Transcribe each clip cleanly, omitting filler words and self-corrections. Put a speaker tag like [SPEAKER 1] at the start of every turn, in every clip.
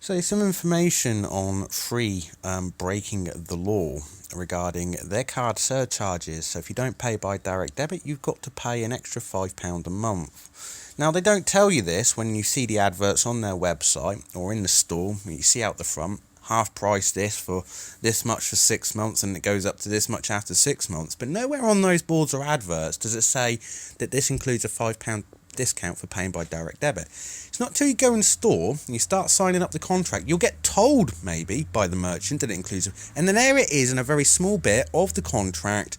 [SPEAKER 1] So some information on free breaking the law regarding their card surcharges. So if you don't pay by direct debit, you've got to pay an extra £5 a month. Now they don't tell you this when you see the adverts on their website or in the store. You see out the front, half price this for this much for 6 months, and it goes up to this much after 6 months. But nowhere on those boards or adverts does it say that this includes a £5 discount for paying by direct debit. It's not till you go in store and you start signing up the contract, you'll get told maybe by the merchant that it includes it, and then there it is in a very small bit of the contract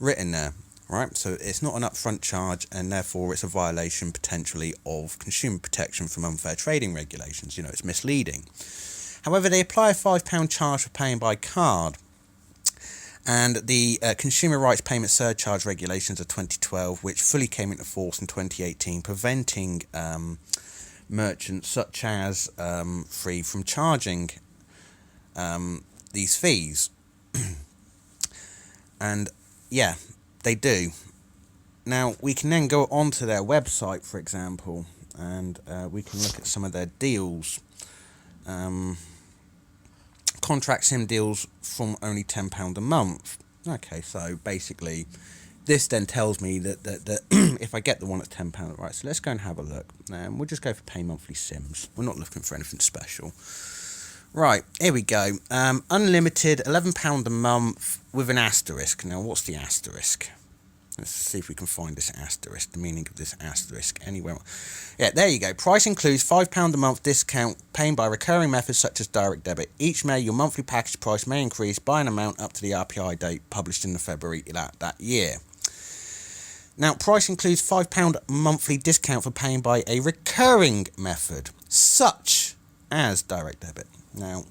[SPEAKER 1] written there, right? So it's not an upfront charge, and therefore it's a violation potentially of consumer protection from unfair trading regulations. You know, it's misleading. However, they apply a £5 charge for paying by card. And the Consumer Rights Payment Surcharge Regulations of 2012, which fully came into force in 2018, preventing merchants such as Free from charging these fees. And yeah, they do. Now, we can then go onto their website, for example, and we can look at some of their deals. Contract sim deals from only £10 a month. Okay, so basically this then tells me that if I get the one at £10, right, so let's go and have a look. We'll just go for pay monthly sims. We're not looking for anything special. Right, here we go. Unlimited, £11 a month with an asterisk. Now, what's the asterisk? Let's see if we can find this asterisk, the meaning of this asterisk anywhere. Yeah, there you go. Price includes £5 a month discount paying by recurring methods such as direct debit. Each May, your monthly package price may increase by an amount up to the RPI date published in the February that year. Now, price includes £5 monthly discount for paying by a recurring method such as direct debit. Now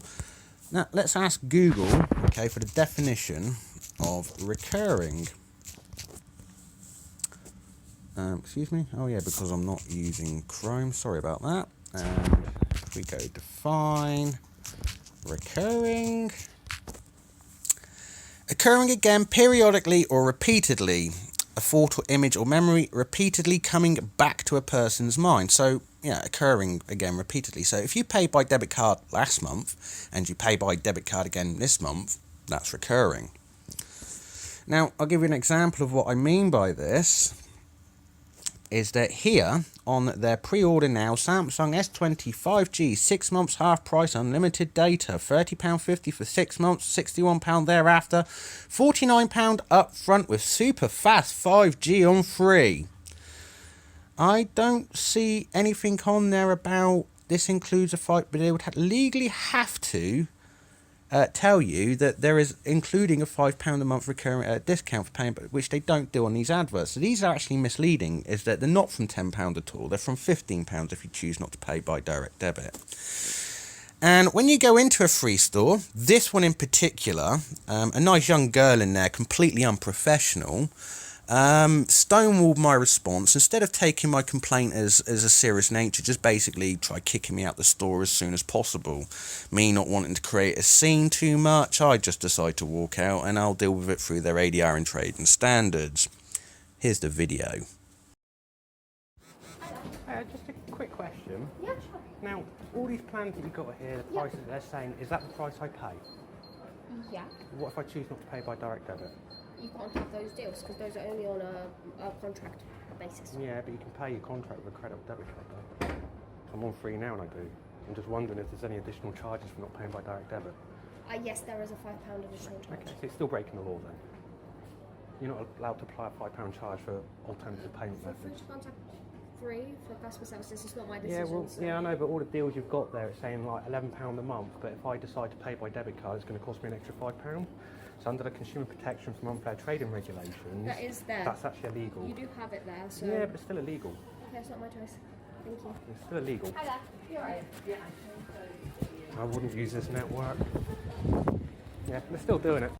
[SPEAKER 1] let's ask Google, okay, for the definition of recurring. Excuse me. Oh yeah, because I'm not using Chrome. Sorry about that. And if we go define recurring. Occurring again periodically or repeatedly. A thought or image or memory repeatedly coming back to a person's mind. So yeah, occurring again repeatedly. So if you paid by debit card last month and you pay by debit card again this month, that's recurring. Now I'll give you an example of what I mean by this. Is that here on their pre-order now, Samsung S20 5G, 6 months half price, unlimited data, £30.50 for 6 months, £61 thereafter, £49 up front with super fast 5G on free. I don't see anything on there about this includes a fight, but they would legally have to tell you that there is including a £5 a month recurring discount for paying, which they don't do on these adverts. So these are actually misleading, is that they're not from £10 at all. They're from £15 if you choose not to pay by direct debit. And when you go into a free store, this one in particular, a nice young girl in there, completely unprofessional, stonewalled my response. Instead of taking my complaint as a serious nature, just basically try kicking me out the store as soon as possible. Me not wanting to create a scene too much, I just decide to walk out and I'll deal with it through their ADR and trading standards. Here's the video. Just a quick question.
[SPEAKER 2] Yeah, sure.
[SPEAKER 1] Now, all these plans that you've got here, the prices they're saying, is that the price I pay?
[SPEAKER 2] Yeah.
[SPEAKER 1] What if I choose not to pay by direct debit?
[SPEAKER 2] You can't have those deals because those are only on a contract basis.
[SPEAKER 1] Yeah, but you can pay your contract with a credit or debit card though. I'm on free now and I do. I'm just wondering if there's any additional charges for not paying by direct debit.
[SPEAKER 2] Yes, there is a £5 additional charge.
[SPEAKER 1] Okay, so it's still breaking the law then. You're not allowed to apply a £5 charge for alternative payment methods.
[SPEAKER 2] Contact free for customer services. It's not my decision.
[SPEAKER 1] Yeah, well, yeah, I know, but all the deals you've got there, it's saying like £11 a month, but if I decide to pay by debit card, it's going to cost me an extra £5. So under the Consumer Protection from Unfair Trading Regulations,
[SPEAKER 2] that is there.
[SPEAKER 1] That's actually illegal.
[SPEAKER 2] You do have it there, so...
[SPEAKER 1] Yeah, but it's still illegal.
[SPEAKER 2] Okay, it's not my choice. Thank you.
[SPEAKER 1] It's still illegal.
[SPEAKER 2] Hi there. You alright? Yeah.
[SPEAKER 1] I wouldn't use this network. Yeah, they're still doing it.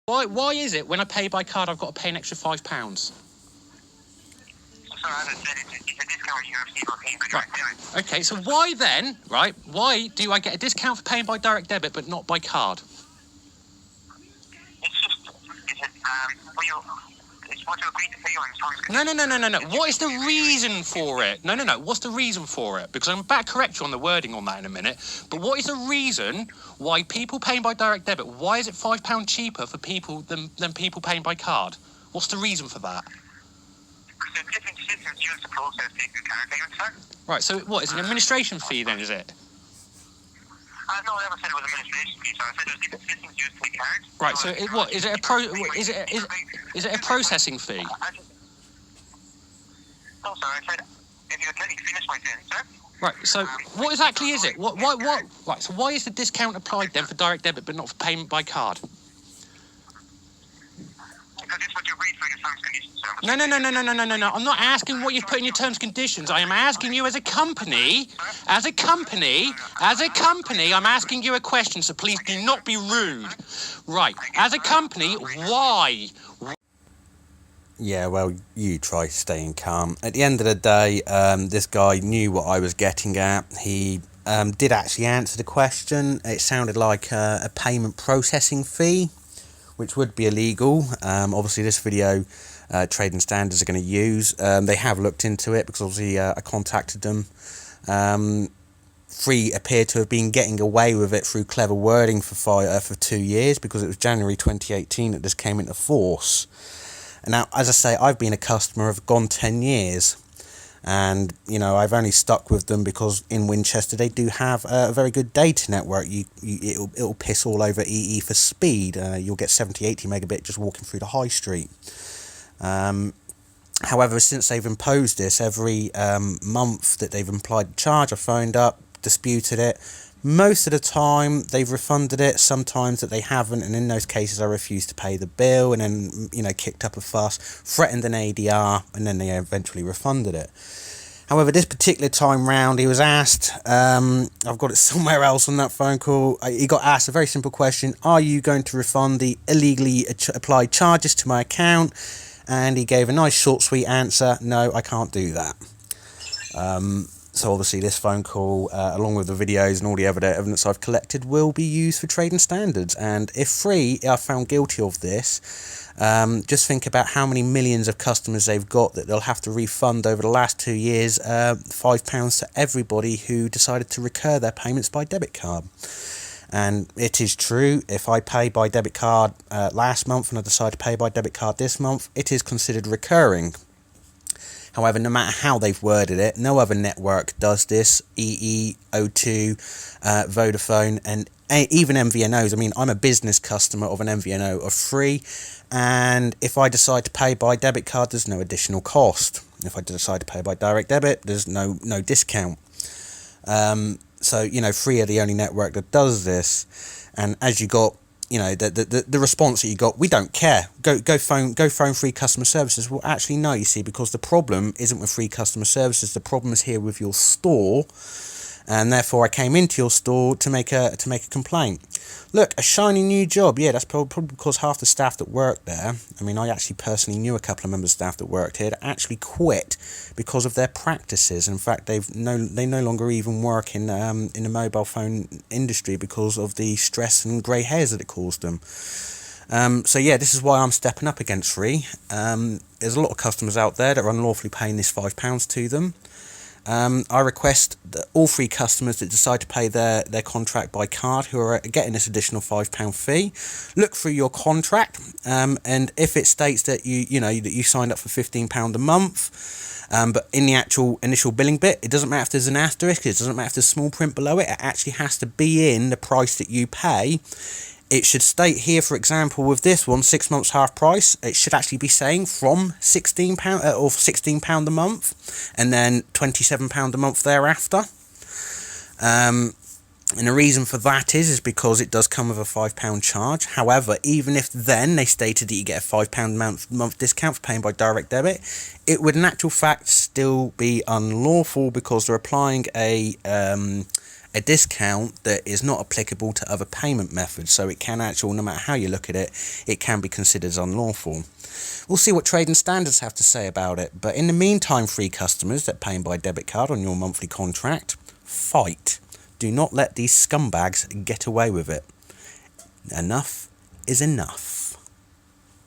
[SPEAKER 3] Why is it when I pay by card I've got to pay an extra £5?
[SPEAKER 4] Sorry, as I said, it's a discount you receive on paying by direct debit.
[SPEAKER 3] Okay, so why then, right, why do I get a discount for paying by direct debit but not by card?
[SPEAKER 4] It's just, it's what you agreed to pay on terms and
[SPEAKER 3] No,
[SPEAKER 4] conditions.
[SPEAKER 3] What is the reason for it? No. What's the reason for it? Because I'm about to correct you on the wording on that in a minute. But what is the reason why people paying by direct debit, why is it £5 cheaper for people than people paying by card? What's the reason for that?
[SPEAKER 4] Because there's different systems used to process the card payments, sir.
[SPEAKER 3] Right, so what, is it an administration fee then, is it?
[SPEAKER 4] No, I never said it was administration fee, so I said there's different systems used to the card.
[SPEAKER 3] Right, so is it a processing fee?
[SPEAKER 4] No, sir, I said, if you let me finish my sentence, sir.
[SPEAKER 3] Right, so what exactly is it? Right, so why is the discount applied then for direct debit but not for payment by card?
[SPEAKER 4] Because it's what you agreed for your terms and conditions, sir.
[SPEAKER 3] No. I'm not asking what you've put in your terms and conditions. I am asking you as a company, I'm asking you a question, so please do not be rude. Right, as a company, why?
[SPEAKER 1] Yeah, well, you try staying calm. At the end of the day, this guy knew what I was getting at. He did actually answer the question. It sounded like a payment processing fee, which would be illegal. Obviously, this video, Trading Standards are going to use. They have looked into it because obviously I contacted them. Free appeared to have been getting away with it through clever wording for 2 years, because it was January 2018 that this came into force. And now, as I say, I've been a customer of gone 10 years. And, you know, I've only stuck with them because in Winchester they do have a very good data network. It'll piss all over EE for speed. You'll get 70-80 megabit just walking through the high street. However, since they've imposed this, every month that they've implied the charge, I phoned up, disputed it. Most of the time they've refunded it, sometimes that they haven't, and in those cases I refused to pay the bill, and then, you know, kicked up a fuss, threatened an ADR, and then they eventually refunded it. However, this particular time round, he was asked, I've got it somewhere else on that phone call, he got asked a very simple question: are you going to refund the illegally applied charges to my account? And he gave a nice short sweet answer: no, I can't do that. So obviously this phone call, along with the videos and all the other evidence I've collected, will be used for Trading Standards. And if Free are found guilty of this, just think about how many millions of customers they've got that they'll have to refund over the last 2 years, £5 to everybody who decided to recur their payments by debit card. And it is true, if I pay by debit card last month and I decide to pay by debit card this month, it is considered recurring. However, no matter how they've worded it, no other network does this. EE, O2, Vodafone, and even MVNOs. I mean, I'm a business customer of an MVNO of Free, and if I decide to pay by debit card, there's no additional cost. If I decide to pay by direct debit, there's no discount. So, you know, Free are the only network that does this. And as you got, you know, the response that you got, we don't care. Go phone Free customer services. Well, actually, no, you see, because the problem isn't with Free customer services. The problem is here with your store, and therefore I came into your store to make a complaint. Look, a shiny new job. Yeah, that's probably because half the staff that worked there, I mean, I actually personally knew a couple of members of staff that worked here that actually quit because of their practices. In fact, they no longer even work in the mobile phone industry because of the stress and grey hairs that it caused them. So yeah, this is why I'm stepping up against Free. There's a lot of customers out there that are unlawfully paying this £5 to them. I request that all Free customers that decide to pay their contract by card, who are getting this additional £5 fee, look through your contract, and if it states that you signed up for £15 a month, but in the actual initial billing bit, it doesn't matter if there's an asterisk, it doesn't matter if there's small print below it, it actually has to be in the price that you pay. It should state here, for example, with this one, 6 months half price, it should actually be saying from £16 or £16 a month, and then £27 a month thereafter. And the reason for that is because it does come with a £5 charge. However, even if then they stated that you get a £5 month discount for paying by direct debit, it would in actual fact still be unlawful, because they're applying a discount that is not applicable to other payment methods. So it can actually, no matter how you look at it, it can be considered as unlawful. We'll see what Trading Standards have to say about it. But in the meantime, Free customers that are paying by debit card on your monthly contract, fight. Do not let these scumbags get away with it. Enough is enough.